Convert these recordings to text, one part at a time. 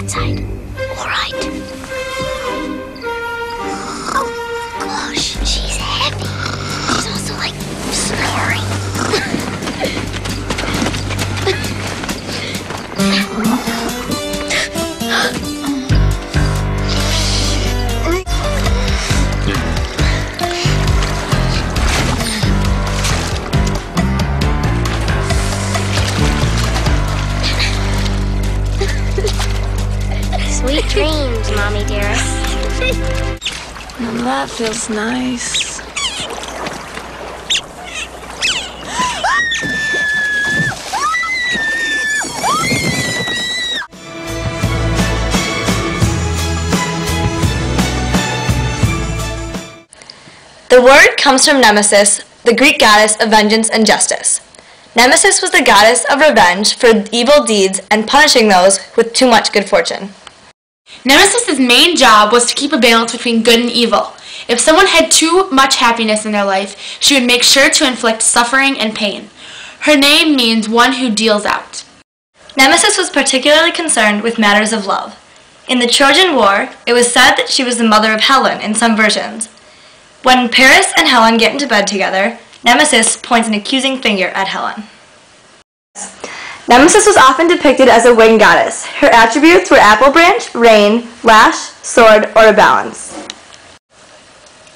that side. All right. Oh, gosh, she's heavy. She's also, like, snoring. Sweet dreams, Mommy dearest. That feels nice. The word comes from Nemesis, the Greek goddess of vengeance and justice. Nemesis was the goddess of revenge for evil deeds and punishing those with too much good fortune. Nemesis' main job was to keep a balance between good and evil. If someone had too much happiness in their life, she would make sure to inflict suffering and pain. Her name means one who deals out. Nemesis was particularly concerned with matters of love. In the Trojan War, it was said that she was the mother of Helen in some versions. When Paris and Helen get into bed together, Nemesis points an accusing finger at Helen. Nemesis was often depicted as a winged goddess. Her attributes were apple branch, rain, lash, sword, or a balance.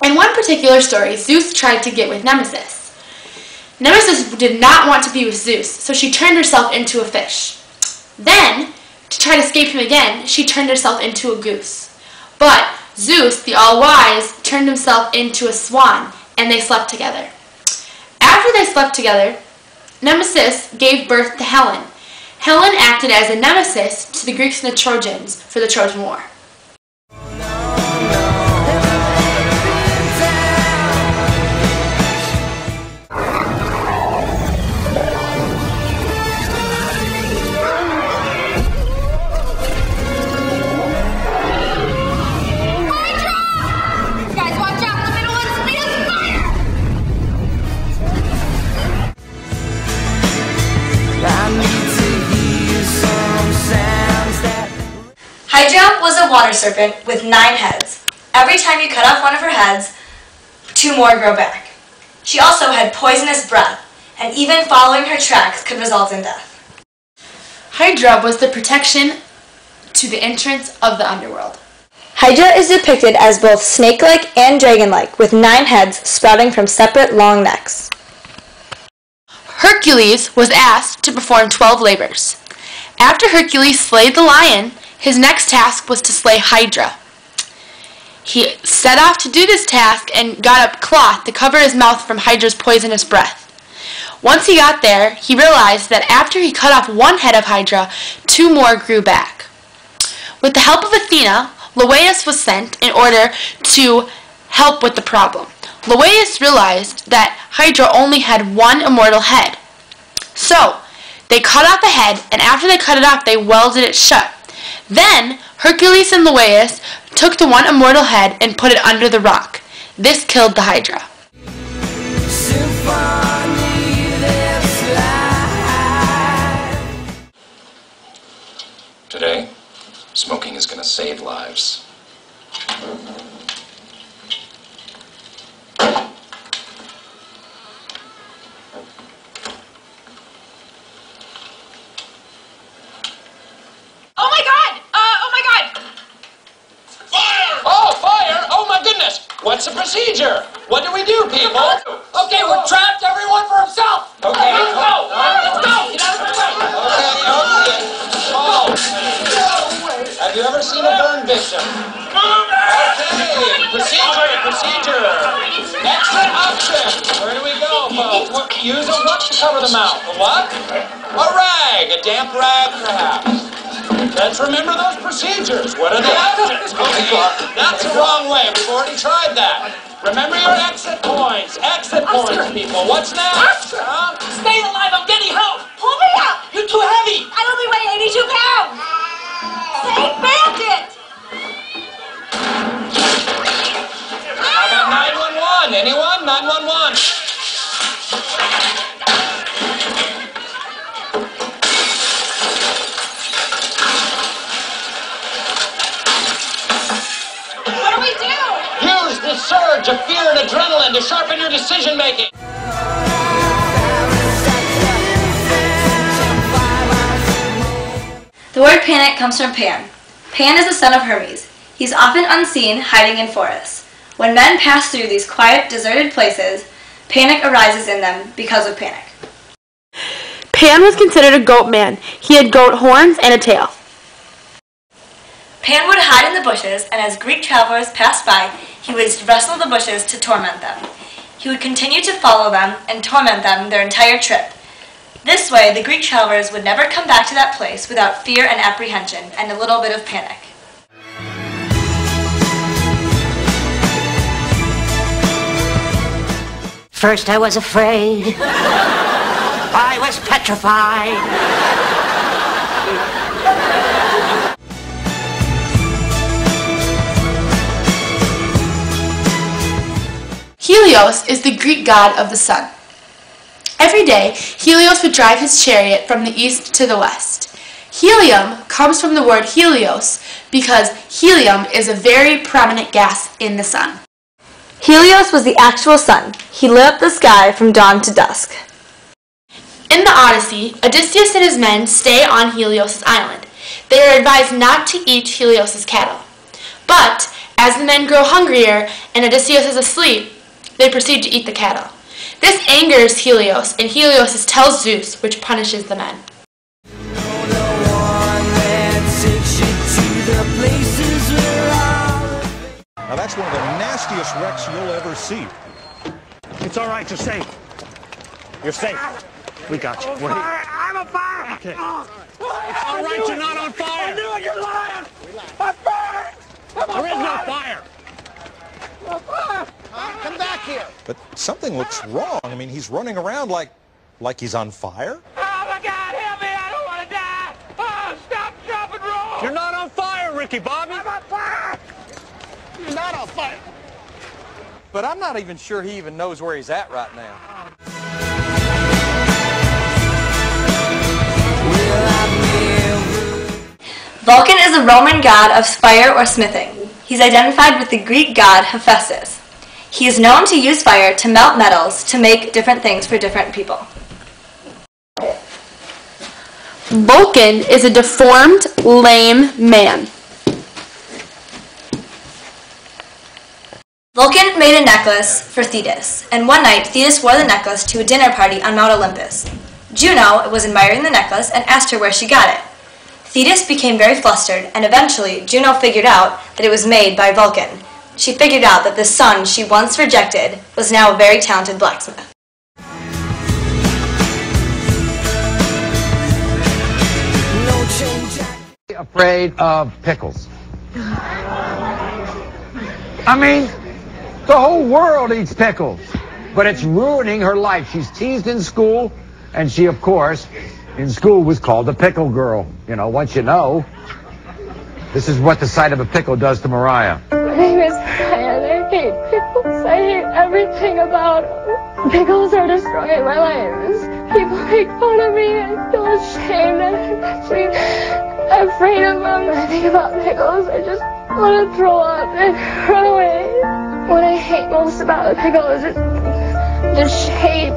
In one particular story, Zeus tried to get with Nemesis. Nemesis did not want to be with Zeus, so she turned herself into a fish. Then, to try to escape him again, she turned herself into a goose. But Zeus, the all-wise, turned himself into a swan, and they slept together. After they slept together, Nemesis gave birth to Helen. Helen acted as a nemesis to the Greeks and the Trojans for the Trojan War. Hydra was a water serpent with 9 heads. Every time you cut off one of her heads, 2 more grow back. She also had poisonous breath, and even following her tracks could result in death. Hydra was the protection to the entrance of the underworld. Hydra is depicted as both snake-like and dragon-like, with 9 heads sprouting from separate long necks. Hercules was asked to perform 12 labors. After Hercules slayed the lion, his next task was to slay Hydra. He set off to do this task and got a cloth to cover his mouth from Hydra's poisonous breath. Once he got there, he realized that after he cut off 1 head of Hydra, 2 more grew back. With the help of Athena, Loeus was sent in order to help with the problem. Loeus realized that Hydra only had 1 immortal head. So, they cut off the head, and after they cut it off, they welded it shut. Then, Hercules and Loeus took the 1 immortal head and put it under the rock. This killed the Hydra. Today, smoking is going to save lives. Oh my God! Oh my God! Fire! Oh, fire! Oh my goodness! What's the procedure? What do we do, people? Okay, we're trapped. Everyone for himself. Okay. Let's go. Let's go. Get out of the way. Okay. Oh. Have you ever seen a burn victim? Okay. Procedure. Exit option. Where do we go, folks? Use a what to cover the mouth? A what? A rag. A damp rag, perhaps. Let's remember those procedures. What are the options? Okay, that's the wrong way. We've already tried that. Remember your exit points. Exit points, people. What's next? Huh? Stay alive. I'm getting help. Pull me up! You're too heavy. I only weigh 82 pounds! Say bandit! How about 911? Anyone? 911. surge of fear and adrenaline to sharpen your decision making. The word panic comes from Pan. Pan is the son of Hermes. He's often unseen, hiding in forests. When men pass through these quiet, deserted places, panic arises in them because of panic. Pan was considered a goat man. He had goat horns and a tail. Pan would hide in the bushes, and as Greek travelers passed by, he would wrestle the bushes to torment them. He would continue to follow them and torment them their entire trip. This way, the Greek travelers would never come back to that place without fear and apprehension and a little bit of panic. First I was afraid. I was petrified. Helios is the Greek god of the sun. Every day, Helios would drive his chariot from the east to the west. Helium comes from the word Helios because helium is a very prominent gas in the sun. Helios was the actual sun. He lit up the sky from dawn to dusk. In the Odyssey, Odysseus and his men stay on Helios' island. They are advised not to eat Helios' cattle. But, as the men grow hungrier and Odysseus is asleep, they proceed to eat the cattle. This angers Helios, and Helios tells Zeus, which punishes the men. Now that's one of the nastiest wrecks you'll ever see. It's all right, you're safe. You're safe. We got you. We're here. I'm on fire! Okay. It's all right, you're not on fire. I knew it, you're lying! I'm fired! There is no fire. Come back here. But something looks wrong. I mean, he's running around like he's on fire. Oh my God, help me! I don't want to die! Oh, stop, drop, and roll! You're not on fire, Ricky Bobby. I'm on fire! You're not on fire. But I'm not even sure he even knows where he's at right now. Vulcan is a Roman god of fire or smithing. He's identified with the Greek god Hephaestus. He is known to use fire to melt metals to make different things for different people. Vulcan is a deformed, lame man. Vulcan made a necklace for Thetis, and one night Thetis wore the necklace to a dinner party on Mount Olympus. Juno was admiring the necklace and asked her where she got it. Thetis became very flustered, and eventually Juno figured out that it was made by Vulcan. She figured out that the son she once rejected was now a very talented blacksmith. Afraid of pickles. I mean, the whole world eats pickles, but it's ruining her life. She's teased in school, and she, of course, in school was called a pickle girl. You know, once you know, this is what the sight of a pickle does to Mariah. My name is Mariah, and I hate pickles. I hate everything about them. Pickles are destroying my life. People make fun of me and feel ashamed, and I'm actually afraid of them. When I think about pickles, I just want to throw up and run away. What I hate most about the pickle is the shape,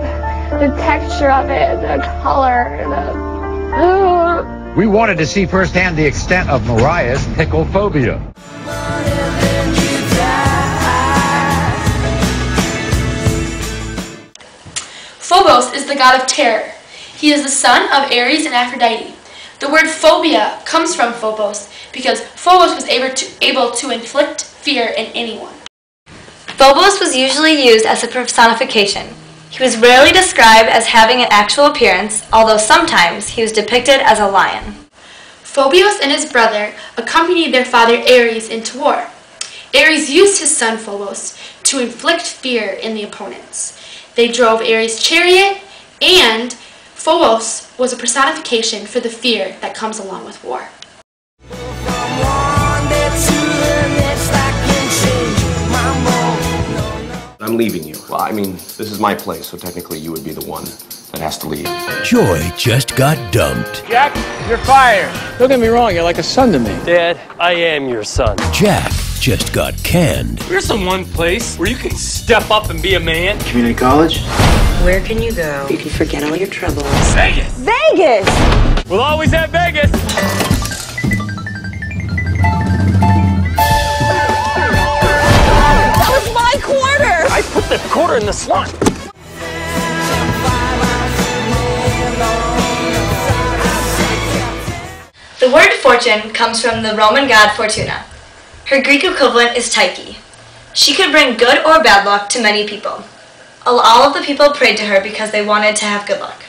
the texture of it, the color, We wanted to see firsthand the extent of Mariah's pickle phobia. Phobos is the god of terror. He is the son of Ares and Aphrodite. The word phobia comes from Phobos because Phobos was able to inflict fear in anyone. Phobos was usually used as a personification. He was rarely described as having an actual appearance, although sometimes he was depicted as a lion. Phobos and his brother accompanied their father Ares into war. Ares used his son Phobos to inflict fear in the opponents. They drove Ares' chariot, and Phobos was a personification for the fear that comes along with war. I'm leaving you. Well, I mean, this is my place, so technically you would be the one that has to leave. Joy just got dumped. Jack, you're fired. Don't get me wrong, you're like a son to me. Dad, I am your son. Jack just got canned. There's some one place where you can step up and be a man. Community college? Where can you go? You can forget all your troubles. Vegas! Vegas! We'll always have Vegas! That was my quarter! I put the quarter in the slot. The word fortune comes from the Roman god Fortuna. Her Greek equivalent is Tyche. She could bring good or bad luck to many people. All of the people prayed to her because they wanted to have good luck.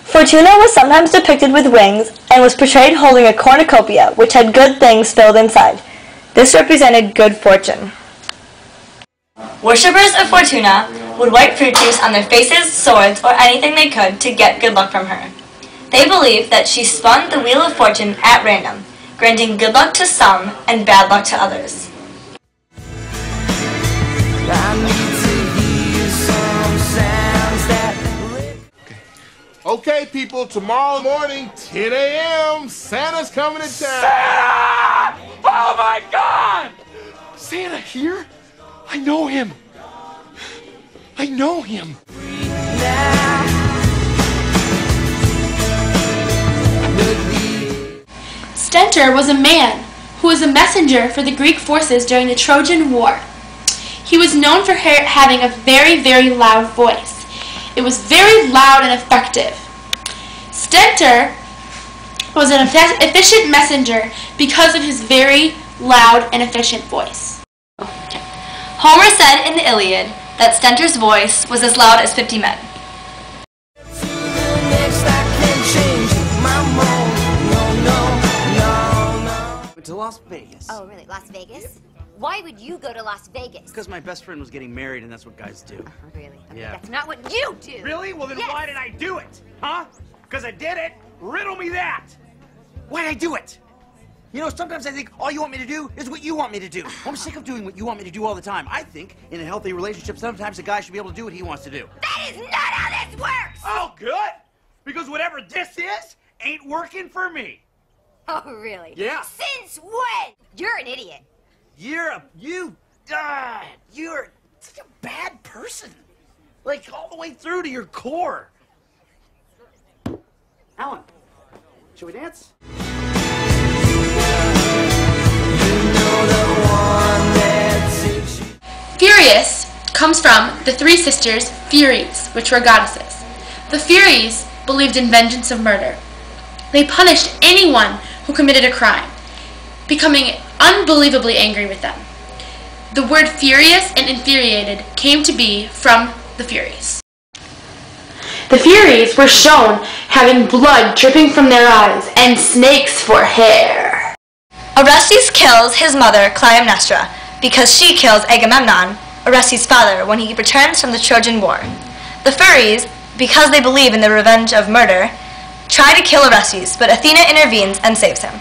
Fortuna was sometimes depicted with wings and was portrayed holding a cornucopia, which had good things filled inside. This represented good fortune. Worshippers of Fortuna would wipe fruit juice on their faces, swords, or anything they could to get good luck from her. They believed that she spun the wheel of fortune at random, granting good luck to some and bad luck to others. Okay, people, tomorrow morning, 10 a.m., Santa's coming to town. Santa! Oh my God! Santa here? I know him. I know him. Stentor was a man who was a messenger for the Greek forces during the Trojan War. He was known for having a very, very loud voice. It was very loud and effective. Stentor was an efficient messenger because of his very loud and efficient voice. Homer said in the Iliad that Stentor's voice was as loud as 50 men. To Las Vegas. Oh, really? Las Vegas? Why would you go to Las Vegas? Because my best friend was getting married, and that's what guys do. Really? Okay, Yeah. that's not what you do. Really? Well, then Yes. why did I do it? Huh? Because I did it? Riddle me that! Why did I do it? You know, sometimes I think all you want me to do is what you want me to do. I'm sick of doing what you want me to do all the time. I think in a healthy relationship, sometimes a guy should be able to do what he wants to do. That is not how this works! Oh, good! Because whatever this is ain't working for me. Oh, really? Yeah. Since when? You're an idiot. You're such a bad person. Like, all the way through to your core. Alan, should we dance? Furious comes from the three sisters, Furies, which were goddesses. The Furies believed in vengeance of murder. They punished anyone who committed a crime, becoming unbelievably angry with them. The word furious and infuriated came to be from the Furies. The Furies were shown having blood dripping from their eyes and snakes for hair. Orestes kills his mother, Clytemnestra, because she kills Agamemnon, Orestes' father, when he returns from the Trojan War. The Furies, because they believe in the revenge of murder, try to kill Orestes, but Athena intervenes and saves him.